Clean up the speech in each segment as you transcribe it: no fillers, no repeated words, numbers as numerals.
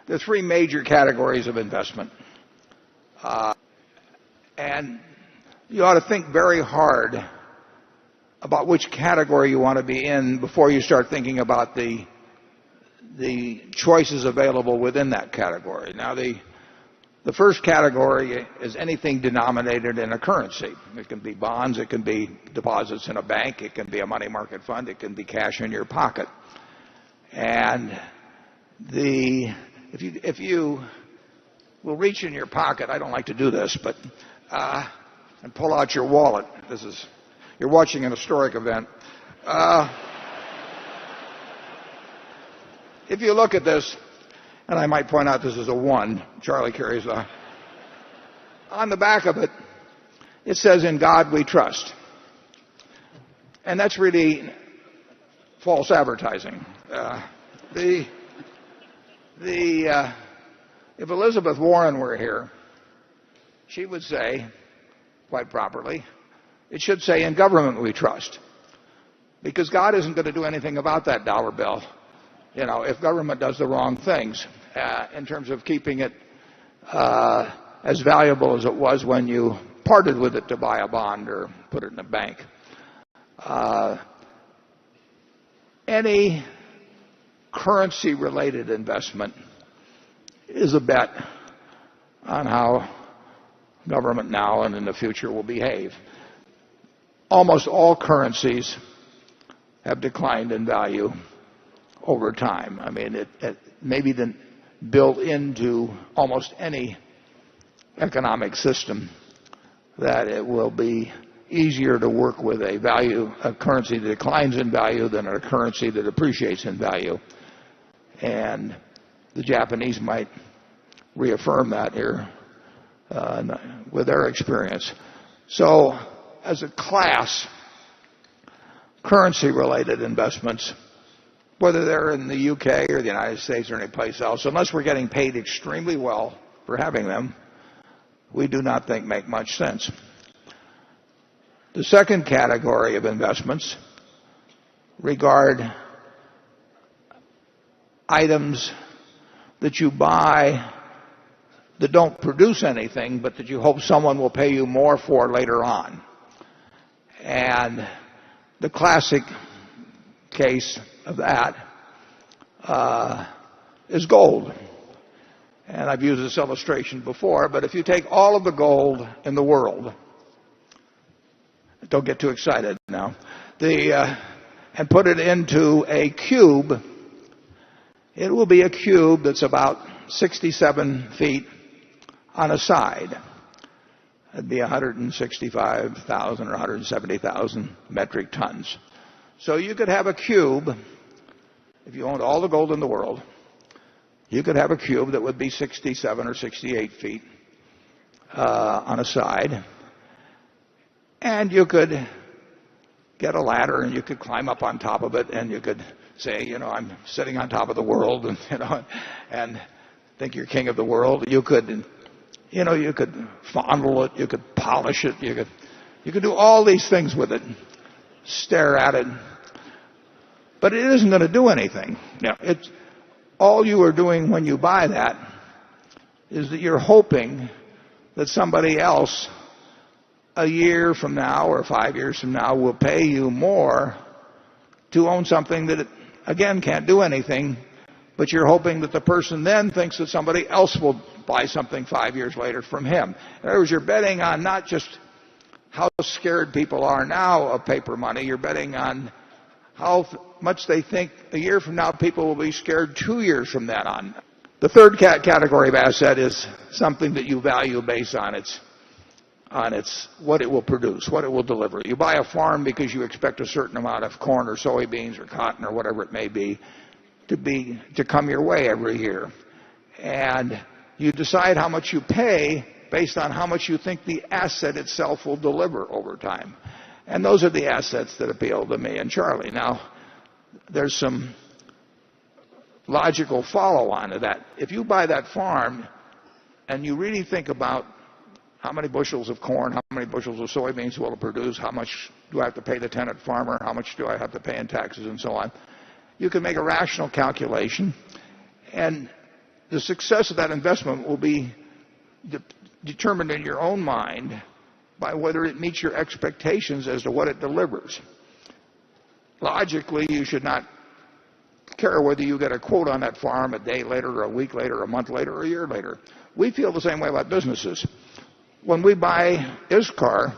There are three major categories of investment. And you ought to think very hard about which category you want to be in before you start thinking about the choices available within that category. Now, the first category is anything denominated in a currency. It can be bonds, it can be deposits in a bank, it can be a money market fund, it can be cash in your pocket. And if you will reach in your pocket, I don't like to do this, but and pull out your wallet. You're watching an historic event. If you look at this, and I might point out this is a 1. Charlie carries a. On the back of it, it says, "In God we trust." And that's really false advertising. If Elizabeth Warren were here, she would say, quite properly, it should say, "In government we trust." Because God isn't going to do anything about that dollar bill, if government does the wrong things in terms of keeping it as valuable as it was when you parted with it to buy a bond or put it in a bank. Any currency-related investment is a bet on how government now and in the future will behave. Almost all currencies have declined in value over time. I mean, it may be built into almost any economic system that it will be easier to work with a currency that declines in value than a currency that appreciates in value. And the Japanese might reaffirm that here with their experience. So, as a class, currency-related investments, whether they're in the UK or the United States or any place else, unless we're getting paid extremely well for having them, we do not think make much sense. The second category of investments regard items that you buy that don't produce anything, but that you hope someone will pay you more for later on. And the classic case of that is gold. And I've used this illustration before, but if you take all of the gold in the world, don't get too excited now, and put it into a cube, it will be a cube that's about 67 feet on a side. It'd be 165,000 or 170,000 metric tons. So you could have a cube, if you owned all the gold in the world, you could have a cube that would be 67 or 68 feet on a side. And you could get a ladder and you could climb up on top of it and you could say, I'm sitting on top of the world and think you're king of the world. You could fondle it, you could polish it, you could do all these things with it, stare at it. But it isn't going to do anything. It's all you are doing when you buy that is that you're hoping that somebody else a year from now or 5 years from now will pay you more to own something that, again, can't do anything, but you're hoping that the person then thinks that somebody else will buy something 5 years later from him. In other words, you're betting on not just how scared people are now of paper money, you're betting on how much they think a year from now people will be scared 2 years from then on. The third category of asset is something that you value based on its what it will produce, what it will deliver. You buy a farm because you expect a certain amount of corn or soybeans or cotton or whatever it may be to come your way every year. And you decide how much you pay based on how much you think the asset itself will deliver over time. And those are the assets that appeal to me and Charlie. Now, there's some logical follow-on to that. If you buy that farm and you really think about how many bushels of corn, how many bushels of soybeans will it produce, how much do I have to pay the tenant farmer, how much do I have to pay in taxes and so on, you can make a rational calculation. And the success of that investment will be determined in your own mind by whether it meets your expectations as to what it delivers. Logically, you should not care whether you get a quote on that farm a day later or a week later or a month later or a year later. We feel the same way about businesses. When we buy ISCAR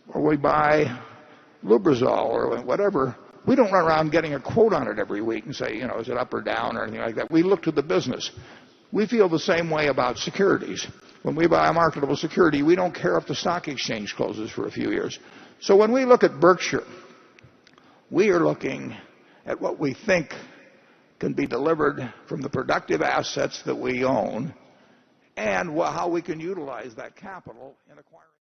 or we buy Lubrizol or whatever, we don't run around getting a quote on it every week and say, is it up or down or anything like that. We look to the business. We feel the same way about securities. When we buy a marketable security, we don't care if the stock exchange closes for a few years. So when we look at Berkshire, we are looking at what we think can be delivered from the productive assets that we own and how we can utilize that capital in acquiring.